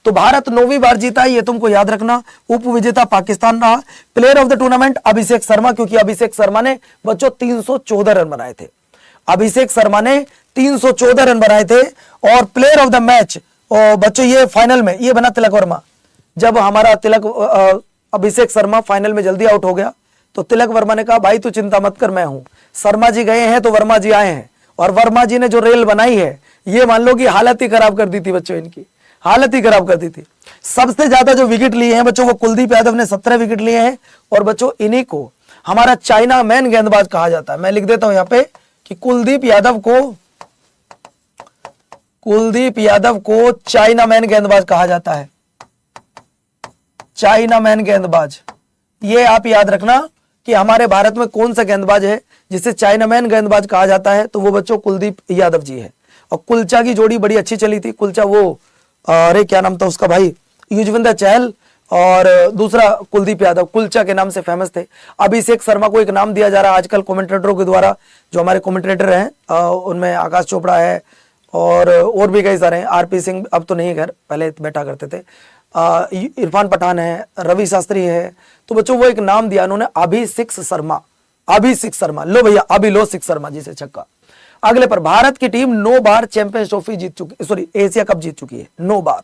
तो भारत 9वीं बार जीता है, ये तुमको याद रखना। उप विजेता पाकिस्तान रहा। Player of the tournament Abhishek Sharma, क्योंकि अभिषेक शर्मा ने बच्चों 314 रन बनाए थे। अभिषेक शर्मा ने 314 रन बनाए थे। और प्लेयर ऑफ द मैच बच्चों ये फाइनल में ये बना तिलक वर्मा। जब हमारा अभिषेक शर्मा फाइनल में जल्दी आउट हो गया तो तिलक वर्मा ने कहा भाई तू चिंता मत कर, मैं हूं। शर्मा जी गए हैं तो वर्मा जी आए हैं। और वर्मा जी ने जो रेल बनाई है, ये मान लो कि हालत ही खराब कर दी थी बच्चों, इनकी हालत ही खराब कर दी थी। सबसे ज्यादा जो विकेट लिए हैं बच्चों वो कुलदीप यादव ने 17 विकेट लिए हैं। और बच्चों इन्हीं को हमारा चाइना मैन गेंदबाज कहा जाता है। मैं लिख देता हूं यहां पे कि कुलदीप यादव को चाइना मैन गेंदबाज कहा जाता है। चाइना मैन गेंदबाज, ये आप याद रखना कि हमारे भारत में कौन सा गेंदबाज है जिसे चाइना मैन गेंदबाज कहा जाता है, तो वो बच्चों कुलदीप यादव जी है। और कुलचा की जोड़ी बड़ी अच्छी चली थी। कुलचा वो अरे क्या नाम था उसका भाई, युजवेंद्र चहल, और दूसरा कुलदीप यादव कुलचा के नाम से फेमस थे। अभिषेक शर्मा को एक नाम दिया जा रहा है आजकल कमेंटेटरों के द्वारा, जो हमारे कमेंटेटर हैं उनमें आकाश चोपड़ा है और भी कई सारे हैं। आरपी सिंह अब तो नहीं, घर पहले बैठा करते थे। इरफान पठान है, रवि शास्त्री है। तो बच्चों वो एक नाम दिया उन्होंने, अभिषेक शर्मा। लो भैया, अभिषेक शर्मा जी से छक्का। अगले पर भारत की टीम 9 बार चैंपियंस ट्रॉफी जीत चुकी, सॉरी एशिया कप जीत चुकी है 9 बार।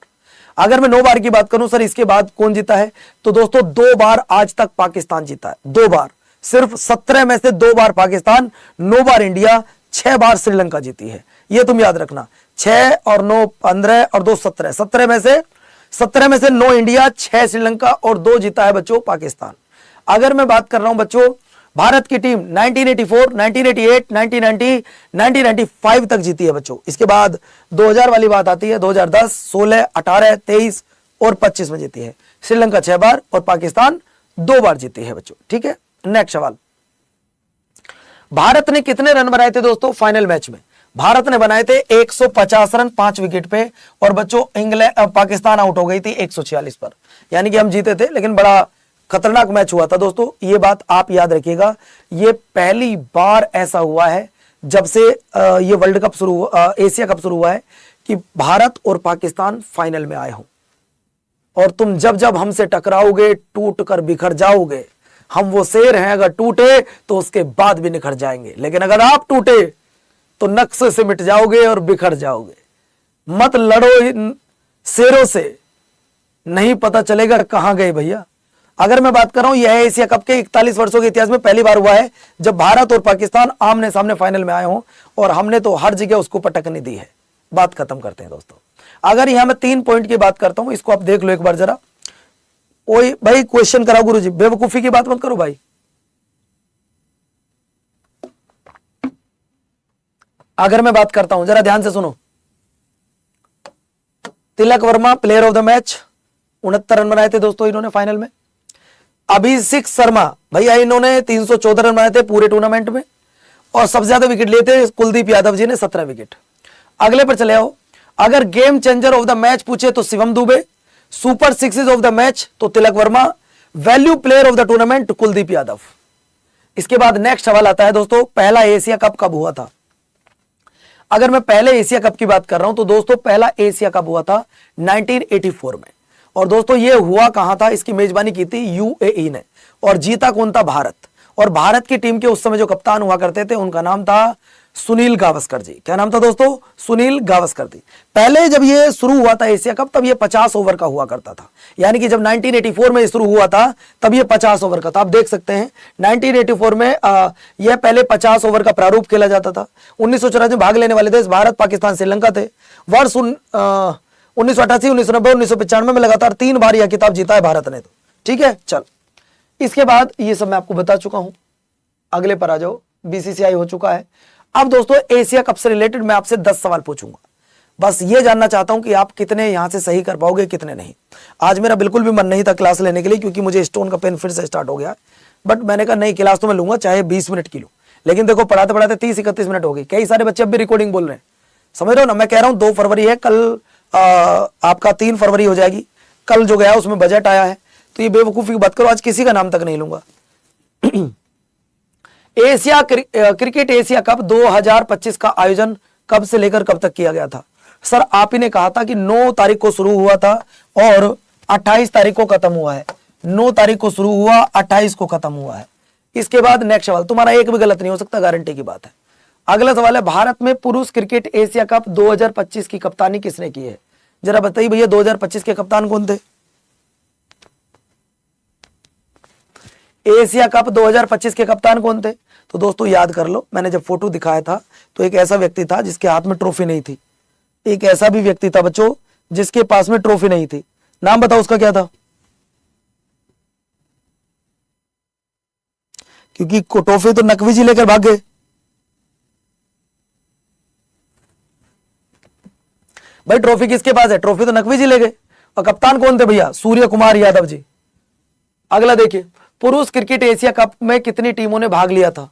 अगर मैं 9 बार की बात करूं सर, इसके बाद कौन जीता है, तो दोस्तों 2 बार आज तक पाकिस्तान जीता है। 2 बार, सिर्फ 17 में से 2 बार पाकिस्तान, 9 बार इंडिया, 6 बार श्रीलंका जीती है। ये तुम याद रखना, 6 और 9 15 और 2 17, 17 में से 9 इंडिया, 6 श्रीलंका और 2 जीता है बच्चों पाकिस्तान। अगर मैं बात कर रहा हूं बच्चों, भारत की टीम 1984, 1988, 1990, 1995 तक जीती है बच्चों। इसके बाद 2000 वाली बात आती है, 2010, 16, 18, 23 और 25 में जीती है। श्रीलंका 6 बार और पाकिस्तान 2 बार जीती है बच्चों। ठीक है, नेक्स्ट सवाल, भारत ने कितने रन बनाए थे दोस्तों फाइनल मैच में? भारत ने बनाए थे 150 रन 5 विकेट पे। और बच्चों पाकिस्तान आउट हो गई थी 146 पर, यानी कि हम जीते थे, लेकिन बड़ा खतरनाक मैच हुआ था दोस्तों। ये बात आप याद रखिएगा, ये पहली बार ऐसा हुआ है जब से ये वर्ल्ड कप शुरू एशिया कप शुरू हुआ है कि भारत और पाकिस्तान फाइनल में आए हों। और तुम जब जब हमसे टकराओगे टूट कर बिखर जाओगे। हम वो शेर हैं, अगर टूटे तो उसके बाद भी निखर जाएंगे, लेकिन अगर आप टूटे तो नक्शे से मिट जाओगे और बिखर जाओगे। मत लड़ो इन शेरों से, नहीं पता चलेगा कहां गए भैया। अगर मैं बात कर रहा हूं, यह एशिया कप के 41 वर्षों के इतिहास में पहली बार हुआ है जब भारत और पाकिस्तान आमने सामने फाइनल में आए हों, और हमने तो हर जगह उसको पटकने दी है। बात खत्म करते हैं दोस्तों। अगर यहां मैं 3 पॉइंट की बात करता हूं, इसको आप देख लो एक बार जरा। ओए भाई क्वेश्चन कराओ गुरुजी, बेवकूफी की बात मत करो भाई। अगर मैं बात करता हूं, जरा ध्यान से सुनो। Tilak Varma player of the match, 69 run बनाए थे दोस्तों इन्होंने फाइनल में। अभिषेक शर्मा भैया, इन्होंने 314 रन बनाए थे पूरे टूर्नामेंट में, और सबसे ज्यादा विकेट लिए थे कुलदीप यादव जी ने 17 विकेट। अगले पर चले आओ। अगर game changer of the match पूछे तो Shivam Dube, super sixes of the match तो Tilak Varma, value player of the tournament Kuldeep Yadav. इसके बाद नेक्स्ट सवाल आता है दोस्तों, पहला एशिया कप कब हुआ था। अगर मैं पहले एशिया कप की बात कर रहा हूं तो दोस्तों पहला एशिया कप हुआ था 1984 में, और दोस्तों ये हुआ कहां था, इसकी मेजबानी की थी यूएई ने, और जीता कौन था, भारत। और भारत की टीम के उस समय जो कप्तान हुआ करते थे उनका नाम था सुनील गावस्कर जी। क्या नाम था दोस्तों, सुनील गावस्कर जी। पहले जब ये शुरू हुआ था एशिया कप, तब ये 50 ओवर का हुआ करता था, यानी कि जब 1984 में शुरू हुआ था तब ये 50 ओवर का था। आप देख सकते हैं 1984 में यह पहले 50 ओवर का प्रारूप खेला जाता था। 1984 में भाग लेने वाले देश भारत, पाकिस्तान, श्रीलंका थे। वर्ष 1988, 1990, 1995 में लगातार 3 बार यह खिताब जीता है भारत ने। तो ठीक है, चल इसके बाद ये सब मैं आपको बता चुका हूं। अगले पर आ जाओ, बीसीसीआई हो चुका है। अब दोस्तों एशिया कप से रिलेटेड मैं आपसे 10 सवाल पूछूंगा, बस ये जानना चाहता हूं कि आप कितने यहां से सही कर पाओगे, कितने नहीं। आज मेरा बिल्कुल भी मन नहीं था क्लास लेने के लिए, क्योंकि मुझे स्टोन का पेन फिर से स्टार्ट हो गया, बट मैंने कहा नहीं, क्लास तो मैं लूंगा चाहे 20 मिनट की लूं। लेकिन देखो पढ़ाते पढ़ाते 30-31 मिनट हो गई। कई सारे बच्चे अब भी रिकॉर्डिंग बोल रहे हैं, समझ रहे हो ना। मैं कह रहा हूं 2 फरवरी है, कल आपका 3 फरवरी हो जाएगी। कल जो गया उसमें बजट आया है, तो ये बेवकूफी की बात करो, आज किसी का नाम तक नहीं लूंगा। एशिया क्रिकेट एशिया कप 2025 का आयोजन कब से लेकर कब तक किया गया था। सर आप ही ने कहा था कि 9 तारीख को शुरू हुआ था और 28 तारीख को खत्म हुआ है। 9 तारीख को शुरू हुआ, 28 को खत्म हुआ है। इसके बाद नेक्स्ट सवाल, तुम्हारा एक भी गलत नहीं हो सकता, गारंटी की बात है। अगला सवाल है, भारत में पुरुष क्रिकेट एशिया कप 2025 की कप्तानी किसने की है। जरा बताइए भैया 2025 के कप्तान कौन थे। एशिया कप 2025 के कप्तान कौन थे। तो दोस्तों याद कर लो, मैंने जब फोटो दिखाया था तो एक ऐसा व्यक्ति था जिसके हाथ में ट्रॉफी नहीं थी, एक ऐसा भी व्यक्ति था बच्चों जिसके पास में ट्रॉफी नहीं थी। नाम बताओ उसका क्या था, क्योंकि ट्रॉफी तो नकवी जी लेकर भाग गए। भाई ट्रॉफी किसके पास है, ट्रॉफी तो नकवी जी ले गए। और कप्तान कौन थे भैया, सूर्य कुमार यादव जी। अगला देखिए, पुरुष क्रिकेट एशिया कप में कितनी टीमों ने भाग लिया था।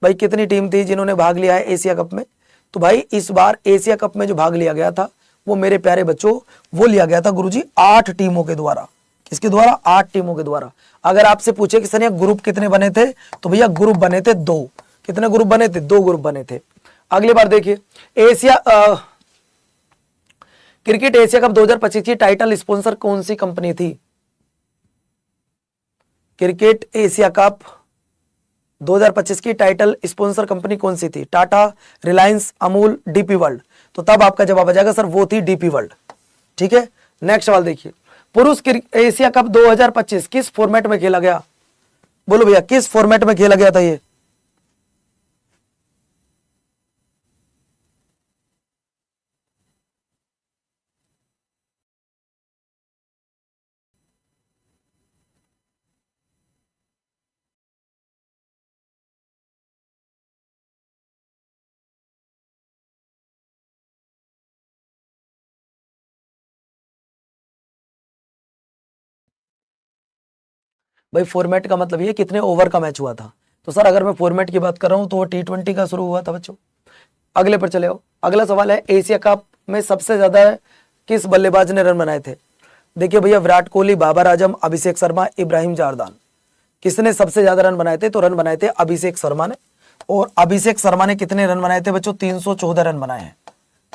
भाई कितनी टीम थी जिन्होंने भाग लिया है एशिया कप में। तो भाई इस बार एशिया कप में जो भाग लिया गया था वो मेरे प्यारे बच्चों वो लिया गया था गुरुजी 8 टीमों के द्वारा। किसके द्वारा, 8 टीमों के द्वारा। अगर आपसे पूछे कि सर ग्रुप कितने बने थे, तो भैया ग्रुप बने थे 2। कितने ग्रुप बने थे, 2 ग्रुप बने थे। अगली बार देखिए, एशिया क्रिकेट एशिया कप 2025 की टाइटल स्पॉन्सर कौन सी कंपनी थी। क्रिकेट एशिया कप 2025 की टाइटल स्पॉन्सर कंपनी कौन सी थी, टाटा, रिलायंस, अमूल, डीपी वर्ल्ड। तो तब आपका जवाब आ जाएगा सर वो थी डीपी वर्ल्ड। ठीक है, नेक्स्ट सवाल देखिए, पुरुष एशिया कप 2025 किस फॉर्मेट में खेला गया। बोलो भैया किस फॉर्मेट में खेला गया था ये। भाई फॉर्मेट का मतलब ये कितने ओवर का मैच हुआ था। तो सर अगर मैं फॉर्मेट की बात कर रहा हूं तो वो T20 का शुरू हुआ था बच्चों। अगले पर चले आओ, अगला सवाल है, एशिया कप में सबसे ज्यादा किस बल्लेबाज ने रन बनाए थे। देखिए भैया विराट कोहली, बाबर आजम, अभिषेक शर्मा, इब्राहिम जारदान। किसने सबसे ज्यादा रन बनाए थे, तो रन बनाए थे अभिषेक शर्मा ने। और अभिषेक शर्मा ने कितने रन बनाए थे बच्चों, 314 रन बनाए हैं।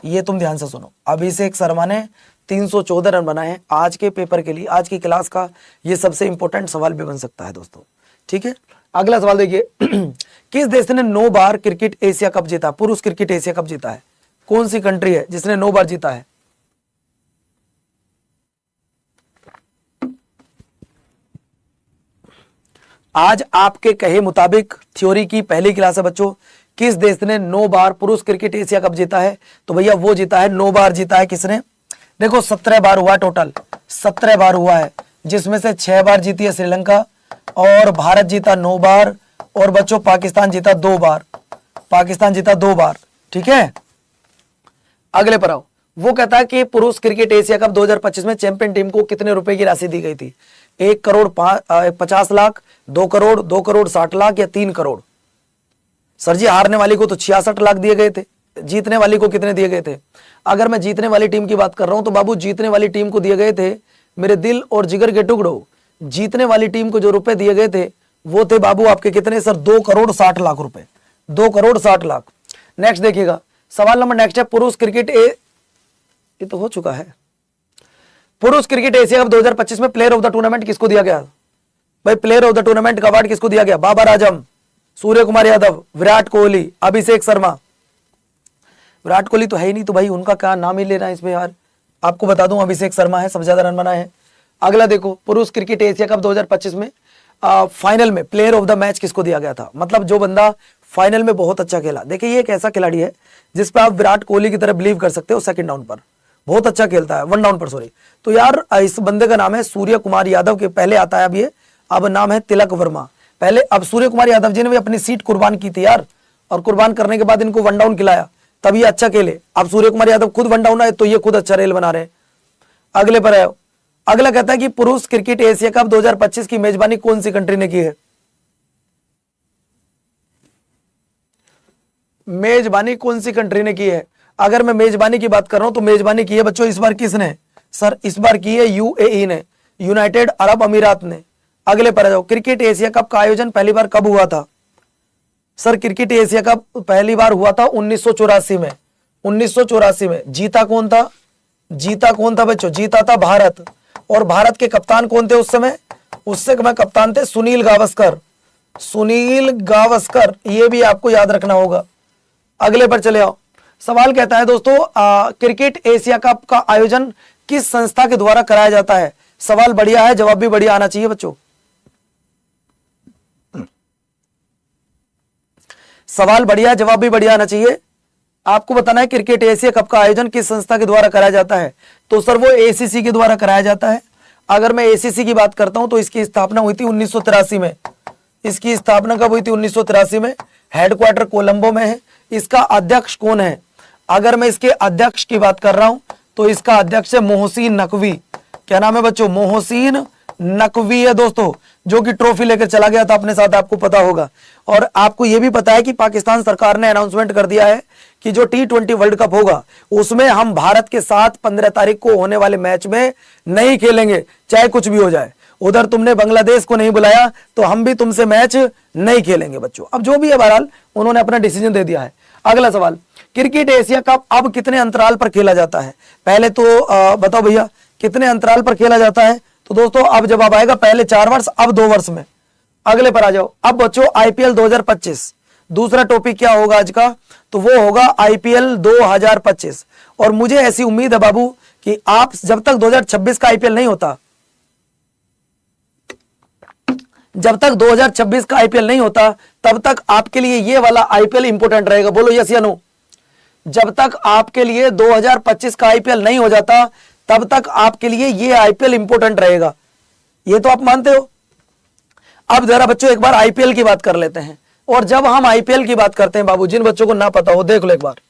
ये तुम ध्यान से सुनो, अभिषेक शर्मा ने 314 रन बनाए हैं। आज के पेपर के लिए, आज की क्लास का ये सबसे इंपॉर्टेंट सवाल भी बन सकता है दोस्तों। ठीक है, अगला सवाल देखिए किस देश ने 9 बार क्रिकेट एशिया कप जीता, पुरुष क्रिकेट एशिया कप जीता है? कौन सी कंट्री है जिसने 9 बार जीता है? आज आपके कहे मुताबिक थ्योरी की पहली क्लास है बच्चों। किस देश ने 9 बार पुरुष क्रिकेट एशिया कप जीता है? तो भैया वो जीता है, 9 बार जीता है। किसने? देखो 17 बार हुआ, टोटल 17 बार हुआ है, जिसमें से 6 बार जीती है श्रीलंका, और भारत जीता 9 बार, और बच्चों पाकिस्तान जीता 2 बार, पाकिस्तान जीता 2 बार। ठीक है, अगले पर आओ। वो कहता है कि पुरुष क्रिकेट एशिया कप 2025 में चैंपियन टीम को कितने रुपए की राशि दी गई थी? 1 करोड़ 50 लाख, 2 करोड़, 2 करोड़ 60 लाख या 3 करोड़? सर जी हारने वाली को तो 66 लाख दिए गए थे, जीतने वाली को कितने दिए गए थे? अगर मैं जीतने वाली टीम की बात कर रहा हूं तो बाबू जीतने वाली टीम को दिए गए थे मेरे दिल और जिगर के टुकड़ों, जीतने वाली टीम को जो रुपए दिए गए थे वो थे बाबू आपके कितने सर? 2 करोड़ 60 लाख रुपए, 2 करोड़ 60 लाख। नेक्स्ट देखिएगा, सवाल नंबर नेक्स्ट है, पुरुष क्रिकेट ये तो हो चुका है। पुरुष क्रिकेट एशिया कप 2025 में प्लेयर ऑफ द टूर्नामेंट किसको दिया गया? भाई प्लेयर ऑफ द टूर्नामेंट का अवार्ड किसको दिया गया? बाबर आजम, सूर्य कुमार यादव, विराट कोहली, अभिषेक शर्मा। विराट कोहली तो है ही नहीं, तो भाई उनका क्या नाम ही लेना है इसमें यार। आपको बता दूं अभिषेक शर्मा है, सबसे ज्यादा रन बनाए हैं। अगला देखो, पुरुष क्रिकेट एशिया कप 2025 में फाइनल में प्लेयर ऑफ द मैच किसको दिया गया था? मतलब जो बंदा फाइनल में बहुत अच्छा खेला। देखिए ये एक ऐसा खिलाड़ी है जिस पर आप विराट कोहली की तरह बिलीव कर सकते हो। सेकंड डाउन पर बहुत अच्छा खेलता है, 1 डाउन पर सॉरी। तो यार इस बंदे का नाम है सूर्य कुमार यादव, के पहले आता है अब ये, अब नाम है तिलक वर्मा पहले। अब सूर्य कुमार यादव जी ने भी अपनी सीट कुर्बान की थी यार, और कुर्बान करने के बाद इनको 1 डाउन खिलाया, तब ये अच्छा खेले। अब सूर्य कुमार यादव खुद 1 डाउन आए तो ये खुद अच्छा रेल बना रहे हैं। अगले पर है, अगला कहता है कि पुरुष क्रिकेट एशिया कप 2025 की मेजबानी कौन सी कंट्री ने की है? मेजबानी कौन सी कंट्री ने की है? अगर मैं मेजबानी की बात कर रहा हूं तो मेजबानी की है बच्चों इस बार किसने? सर इस बार की है यूएई ने, यूनाइटेड अरब अमीरात ने। अगले पर आ जाओ, क्रिकेट एशिया कप का आयोजन पहली बार कब हुआ था? सर क्रिकेट एशिया कप पहली बार हुआ था 1984 में। 1984 में जीता कौन था? जीता कौन था बच्चों? जीता था भारत। और भारत के कप्तान कौन थे उस समय? उस समय कप्तान थे सुनील गावस्कर, सुनील गावस्कर, ये भी आपको याद रखना होगा। अगले पर चले आओ, सवाल कहता है दोस्तों क्रिकेट एशिया कप का आयोजन किस संस्था के द्वारा कराया जाता है? सवाल बढ़िया है, जवाब भी बढ़िया आना चाहिए बच्चों। सवाल बढ़िया, जवाब भी बढ़िया आना चाहिए। आपको बताना है क्रिकेट एशिया कप का आयोजन किस संस्था के द्वारा कराया जाता है? तो सर वो एसीसी के द्वारा कराया जाता है। अगर मैं एसीसी की बात करता हूं तो इसकी स्थापना हुई थी 1983 में। इसकी स्थापना कब हुई थी? 1983 में। हेडक्वार्टर कोलंबो में है। इसका अध्यक्ष कौन है? अगर मैं इसके अध्यक्ष की बात कर रहा हूं तो इसका अध्यक्ष है मोहसिन नकवी। क्या नाम है बच्चों? मोहसिन नकवी है दोस्तों, जो कि ट्रॉफी लेकर चला गया था अपने साथ, आपको पता होगा। और आपको यह भी पता है कि पाकिस्तान सरकार ने अनाउंसमेंट कर दिया है कि जो T20 वर्ल्ड कप होगा उसमें हम भारत के साथ 15 तारीख को होने वाले मैच में नहीं खेलेंगे, चाहे कुछ भी हो जाए। उधर तुमने बांग्लादेश को नहीं बुलाया तो हम भी तुमसे मैच नहीं खेलेंगे बच्चों। अब जो भी है बहरहाल उन्होंने अपना डिसीजन दे दिया है। अगला सवाल, क्रिकेट एशिया कप अब कितने अंतराल पर खेला जाता है? पहले तो बताओ भैया कितने अंतराल पर खेला जाता है? तो दोस्तों अब जवाब आएगा पहले 4 वर्ष, अब 2 वर्ष में। अगले पर आ जाओ। अब बच्चों आईपीएल 2025 दूसरा टॉपिक क्या होगा आज का? तो वो होगा आईपीएल 2025। और मुझे ऐसी उम्मीद है बाबू कि आप जब तक 2026 का आईपीएल नहीं होता, जब तक 2026 का आईपीएल नहीं होता तब तक आपके लिए ये वाला आईपीएल इंपोर्टेंट रहेगा। बोलो यस या नो? जब तक आपके लिए 2025 का आईपीएल नहीं हो जाता तब तक आपके लिए ये आईपीएल इंपोर्टेंट रहेगा। ये तो आप मानते हो। अब जरा बच्चों एक बार आईपीएल की बात कर लेते हैं। और जब हम आईपीएल की बात करते हैं बाबू, जिन बच्चों को ना पता हो देख लो एक बार।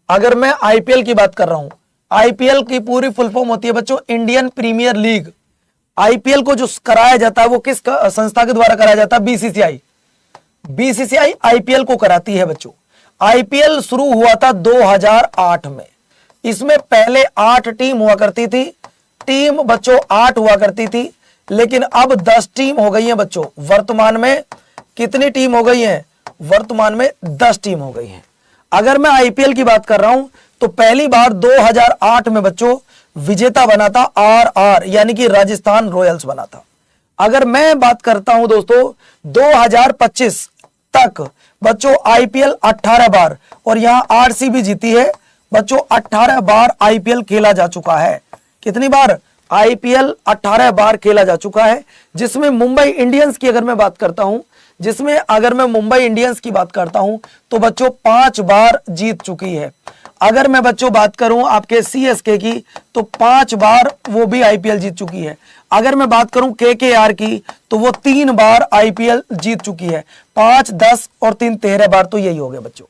अगर मैं आईपीएल की बात कर रहा हूं, आईपीएल की पूरी फुल फॉर्म होती है बच्चों इंडियन प्रीमियर लीग। आईपीएल को जो कराया जाता है वो किस संस्था के द्वारा कराया जाता है? बीसीसीआई। बीसीसीआई आईपीएल को कराती है बच्चों। आईपीएल शुरू हुआ था 2008 में। इसमें पहले 8 टीम हुआ करती थी। टीम बच्चों 8 हुआ करती थी, लेकिन अब 10 टीम हो गई हैं बच्चों। वर्तमान में कितनी टीम हो गई हैं? वर्तमान में 10 टीम हो गई हैं। अगर मैं आईपीएल की बात कर रहा हूं तो पहली बार 2008 में बच्चों विजेता बना था आरआर यानी कि राजस्थान रॉयल्स बना था। अगर मैं बात करता हूं दोस्तों 2025 तक बच्चों आईपीएल 18 बार और यहां आरसीबी जीती है बच्चों। 18 बार आईपीएल खेला जा चुका है। कितनी बार? आईपीएल 18 बार खेला जा चुका है, जिसमें मुंबई इंडियंस की अगर मैं बात करता हूं, तो बच्चों 5 बार जीत चुकी है। अगर मैं बच्चों बात करूं आपके सीएसके की तो 5 बार वो भी आईपीएल जीत चुकी है। अगर मैं बात करूं केकेआर की तो वो 3 बार आईपीएल जीत चुकी है। 5, 10 और 3 13 बार तो यही हो गए बच्चों,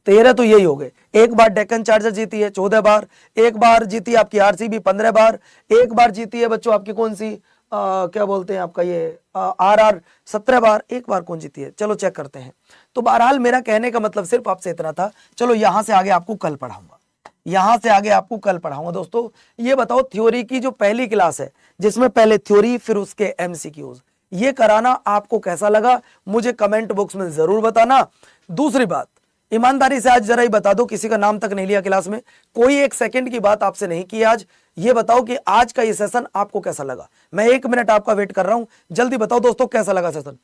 13 तो यही हो गए। एक बार डेक्कन चार्जर जीती है 14 बार, एक बार जीती है आपकी आरसीबी 15 बार, एक बार जीती है बच्चों आपकी कौन सी क्या बोलते हैं आपका ये आरआर 17 बार, एक बार कौन जीती है चलो चेक करते हैं। तो बहरहाल मेरा कहने का मतलब सिर्फ आपसे इतना था। चलो यहां से आगे आपको कल पढ़ाऊंगा, दोस्तों ये बताओ थ्योरी की जो पहली क्लास है जिसमें पहले थ्योरी फिर उसके एमसीक्यूज, ये कराना आपको कैसा लगा मुझे कमेंट बॉक्स में जरूर बताना। दूसरी बात, ईमानदारी से आज जरा ही बता दो, किसी का नाम तक नहीं लिया क्लास में, कोई 1 सेकंड की बात आपसे नहीं की आज। ये बताओ कि आज का ये सेशन आपको कैसा लगा। मैं 1 मिनट आपका वेट कर रहा हूं, जल्दी बताओ दोस्तों कैसा लगा सेशन।